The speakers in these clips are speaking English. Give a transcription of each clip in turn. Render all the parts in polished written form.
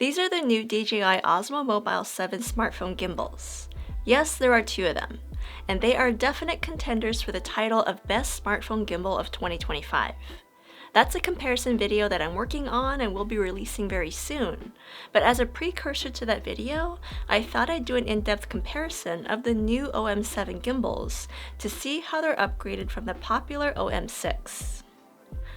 These are the new DJI Osmo Mobile 7 smartphone gimbals. Yes, there are two of them, and they are definite contenders for the title of Best Smartphone Gimbal of 2025. That's a comparison video that I'm working on and will be releasing very soon, but as a precursor to that video, I thought I'd do an in-depth comparison of the new OM7 gimbals to see how they're upgraded from the popular OM6.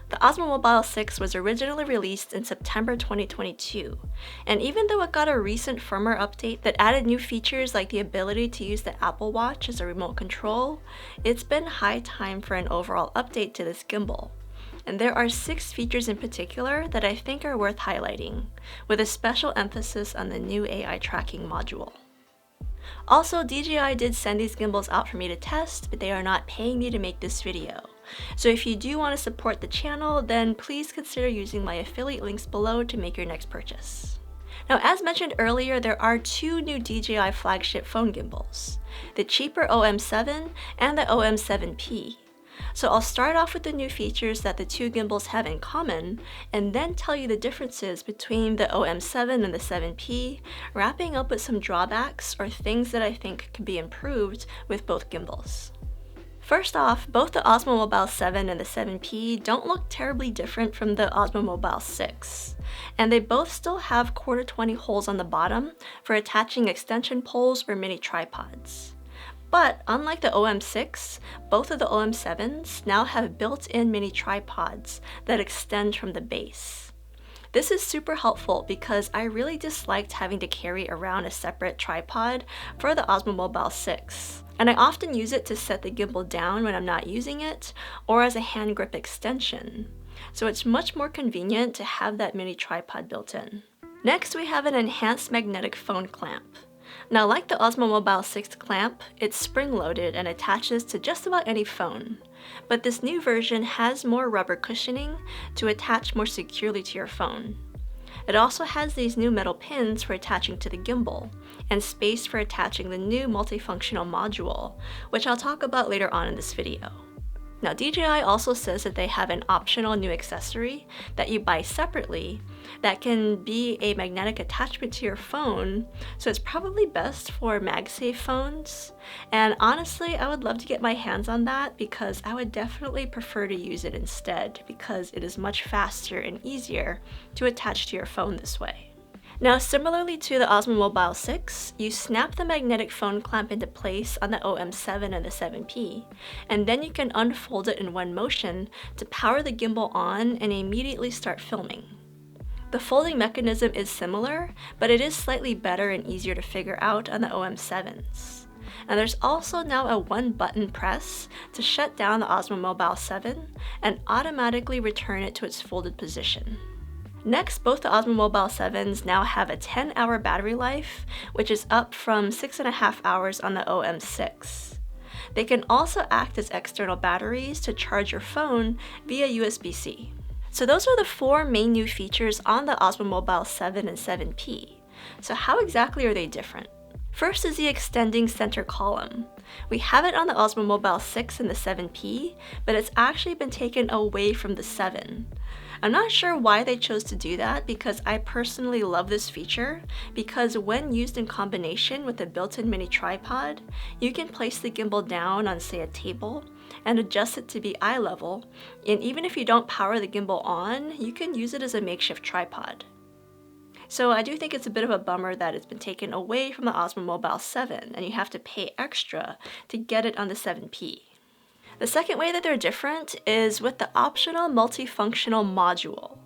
The Osmo Mobile 6 was originally released in September 2022, and even though it got a recent firmware update that added new features like the ability to use the Apple Watch as a remote control, it's been high time for an overall update to this gimbal. And there are 6 features in particular that I think are worth highlighting, with a special emphasis on the new AI tracking module. Also, DJI did send these gimbals out for me to test, but they are not paying me to make this video. So if you do want to support the channel, then please consider using my affiliate links below to make your next purchase. Now, as mentioned earlier, there are 2 new DJI flagship phone gimbals, the cheaper OM7 and the OM7P. So I'll start off with the new features that the 2 gimbals have in common, and then tell you the differences between the OM7 and the 7P, wrapping up with some drawbacks or things that I think can be improved with both gimbals. First off, both the Osmo Mobile 7 and the 7P don't look terribly different from the Osmo Mobile 6, and they both still have 1/4-20 holes on the bottom for attaching extension poles or mini tripods. But unlike the OM6, both of the OM7s now have built-in mini tripods that extend from the base. This is super helpful because I really disliked having to carry around a separate tripod for the Osmo Mobile 6. And I often use it to set the gimbal down when I'm not using it, or as a hand grip extension. So it's much more convenient to have that mini tripod built in. Next, we have an enhanced magnetic phone clamp. Now, like the Osmo Mobile 6 clamp, it's spring-loaded and attaches to just about any phone. But this new version has more rubber cushioning to attach more securely to your phone. It also has these new metal pins for attaching to the gimbal, and space for attaching the new multifunctional module, which I'll talk about later on in this video. Now, DJI also says that they have an optional new accessory that you buy separately that can be a magnetic attachment to your phone, so it's probably best for MagSafe phones. And honestly, I would love to get my hands on that because I would definitely prefer to use it instead because it is much faster and easier to attach to your phone this way. Now, similarly to the Osmo Mobile 6, you snap the magnetic phone clamp into place on the OM7 and the 7P, and then you can unfold it in one motion to power the gimbal on and immediately start filming. The folding mechanism is similar, but it is slightly better and easier to figure out on the OM7s. And there's also now a one-button press to shut down the Osmo Mobile 7 and automatically return it to its folded position. Next, both the Osmo Mobile 7s now have a 10-hour battery life, which is up from 6.5 hours on the OM6. They can also act as external batteries to charge your phone via USB-C. So those are the 4 main new features on the Osmo Mobile 7 and 7P. So how exactly are they different? First is the extending center column. We have it on the Osmo Mobile 6 and the 7P, but it's actually been taken away from the 7. I'm not sure why they chose to do that because I personally love this feature because when used in combination with a built-in mini tripod, you can place the gimbal down on, say, a table and adjust it to be eye level, and even if you don't power the gimbal on, you can use it as a makeshift tripod. So I do think it's a bit of a bummer that it's been taken away from the Osmo Mobile 7 and you have to pay extra to get it on the 7P. The second way that they're different is with the optional multifunctional module.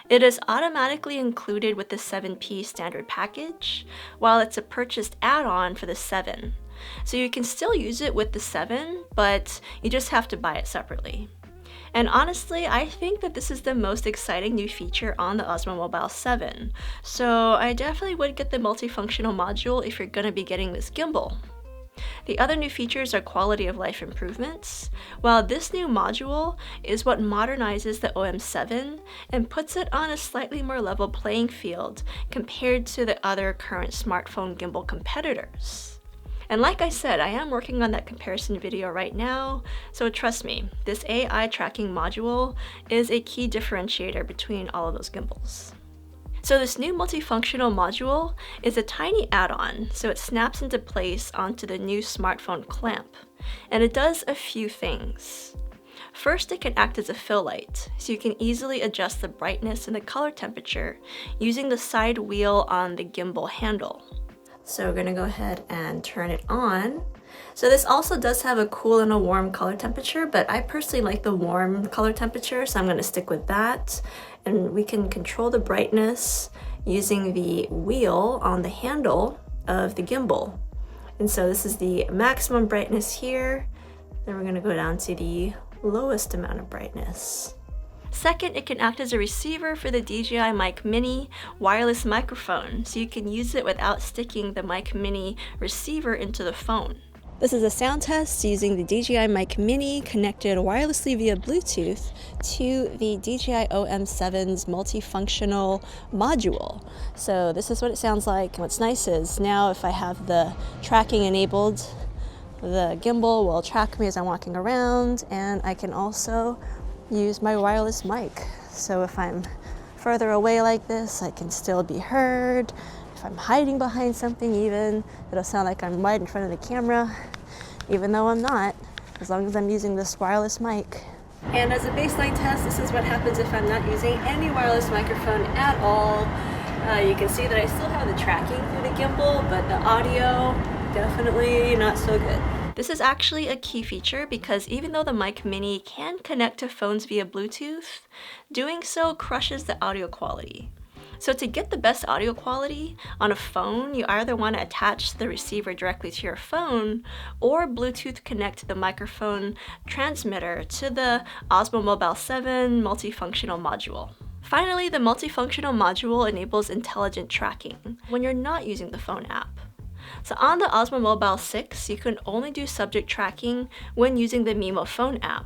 It is automatically included with the 7P standard package, while it's a purchased add-on for the 7. So you can still use it with the 7, but you just have to buy it separately. And honestly, I think that this is the most exciting new feature on the Osmo Mobile 7, so I definitely would get the multifunctional module if you're going to be getting this gimbal. The other new features are quality of life improvements, while this new module is what modernizes the OM7 and puts it on a slightly more level playing field compared to the other current smartphone gimbal competitors. And like I said, I am working on that comparison video right now, so trust me, this AI tracking module is a key differentiator between all of those gimbals. So this new multifunctional module is a tiny add-on, so it snaps into place onto the new smartphone clamp, and it does a few things. First, it can act as a fill light, so you can easily adjust the brightness and the color temperature using the side wheel on the gimbal handle. So we're gonna go ahead and turn it on. So this also does have a cool and a warm color temperature, but I personally like the warm color temperature, so I'm gonna stick with that. And we can control the brightness using the wheel on the handle of the gimbal. And so this is the maximum brightness here. Then we're gonna go down to the lowest amount of brightness. Second, it can act as a receiver for the DJI Mic Mini wireless microphone, so you can use it without sticking the Mic Mini receiver into the phone. This is a sound test using the DJI Mic Mini connected wirelessly via Bluetooth to the DJI OM6's multifunctional module. So this is what it sounds like. What's nice is now if I have the tracking enabled, the gimbal will track me as I'm walking around, and I can also use my wireless mic. So if I'm further away like this, I can still be heard. If I'm hiding behind something even, it'll sound like I'm right in front of the camera, even though I'm not, as long as I'm using this wireless mic. And as a baseline test, this is what happens if I'm not using any wireless microphone at all. You can see that I still have the tracking through the gimbal, but the audio, definitely not so good. This is actually a key feature because even though the Mic Mini can connect to phones via Bluetooth, doing so crushes the audio quality. So to get the best audio quality on a phone, you either want to attach the receiver directly to your phone or Bluetooth connect the microphone transmitter to the Osmo Mobile 7 multifunctional module. Finally, the multifunctional module enables intelligent tracking when you're not using the phone app. So on the Osmo Mobile 6, you can only do subject tracking when using the Mimo phone app.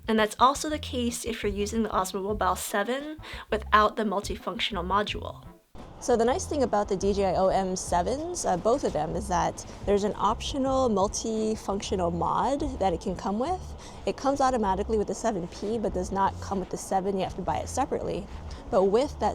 And that's also the case if you're using the Osmo Mobile 7 without the multifunctional module. So the nice thing about the DJI OM7s, both of them, is that there's an optional multifunctional mod that it can come with. It comes automatically with the 7P, but does not come with the 7. You have to buy it separately. But with that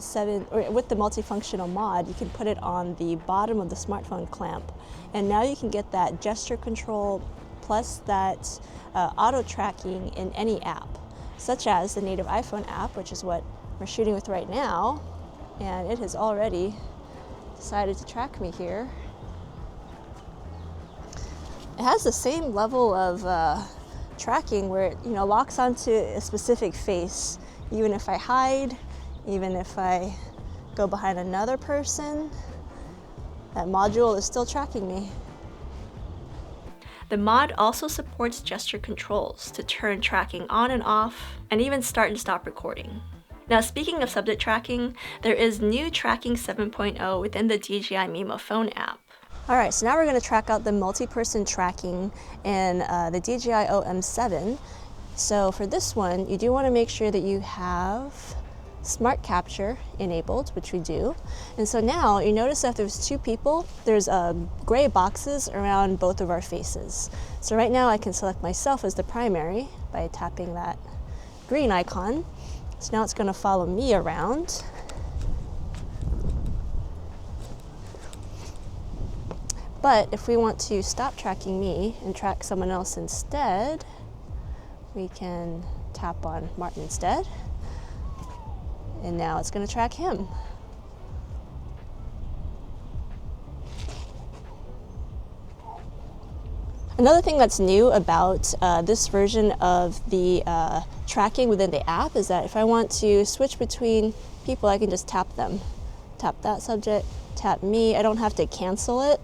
with the multifunctional mod, you can put it on the bottom of the smartphone clamp, and now you can get that gesture control plus that auto tracking in any app, such as the native iPhone app, which is what we're shooting with right now. And it has already decided to track me here. It has the same level of tracking where it locks onto a specific face. Even if I hide, even if I go behind another person, that module is still tracking me. The mod also supports gesture controls to turn tracking on and off, and even start and stop recording. Now, speaking of subject tracking, there is new Tracking 7.0 within the DJI Mimo phone app. Alright, so now we're going to track out the multi-person tracking in the DJI OM7. So for this one, you do want to make sure that you have Smart Capture enabled, which we do. And so now you notice that if there's two people, there's gray boxes around both of our faces. So right now I can select myself as the primary by tapping that green icon. So now it's going to follow me around. But if we want to stop tracking me and track someone else instead, we can tap on Martin instead. And now it's going to track him. Another thing that's new about this version of the tracking within the app is that if I want to switch between people, I can just tap them. Tap that subject, tap me. I don't have to cancel it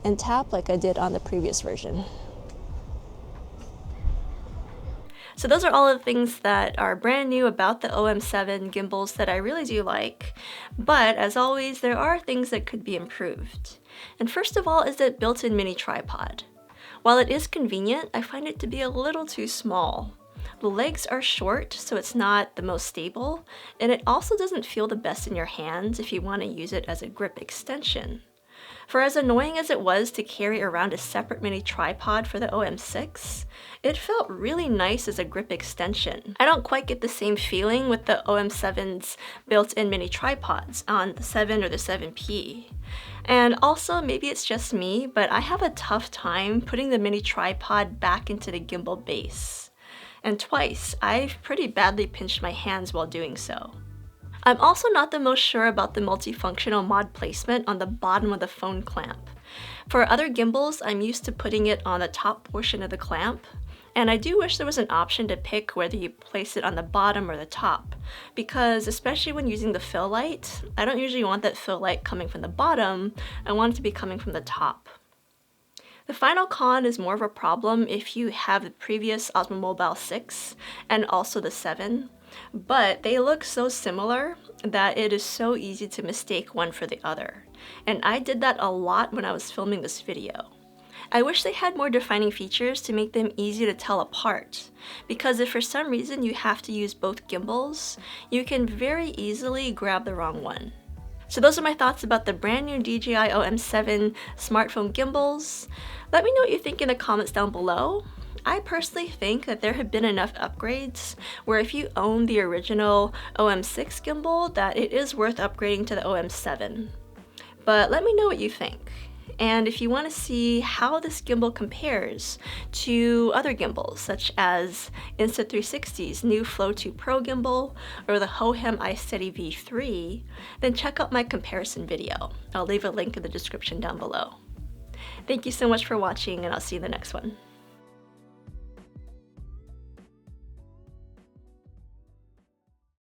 and tap like I did on the previous version. So those are all of the things that are brand new about the OM7 gimbals that I really do like. But as always, there are things that could be improved. And first of all is the built-in mini tripod. While it is convenient, I find it to be a little too small. The legs are short, so it's not the most stable, and it also doesn't feel the best in your hands if you want to use it as a grip extension. For as annoying as it was to carry around a separate mini tripod for the OM6, it felt really nice as a grip extension. I don't quite get the same feeling with the OM7's built-in mini tripods on the 7 or the 7P. And also, maybe it's just me, but I have a tough time putting the mini tripod back into the gimbal base. And twice, I've pretty badly pinched my hands while doing so. I'm also not the most sure about the multifunctional mod placement on the bottom of the phone clamp. For other gimbals, I'm used to putting it on the top portion of the clamp, and I do wish there was an option to pick whether you place it on the bottom or the top, because especially when using the fill light, I don't usually want that fill light coming from the bottom, I want it to be coming from the top. The final con is more of a problem if you have the previous Osmo Mobile 6 and also the 7, but they look so similar that it is so easy to mistake one for the other, and I did that a lot when I was filming this video. I wish they had more defining features to make them easy to tell apart, because if for some reason you have to use both gimbals, you can very easily grab the wrong one. So those are my thoughts about the brand new DJI OM7 smartphone gimbals. Let me know what you think in the comments down below. I personally think that there have been enough upgrades where if you own the original OM6 gimbal, that it is worth upgrading to the OM7. But let me know what you think. And if you want to see how this gimbal compares to other gimbals, such as Insta360's new Flow 2 Pro gimbal or the Hohem iSteady V3, then check out my comparison video. I'll leave a link in the description down below. Thank you so much for watching, and I'll see you in the next one.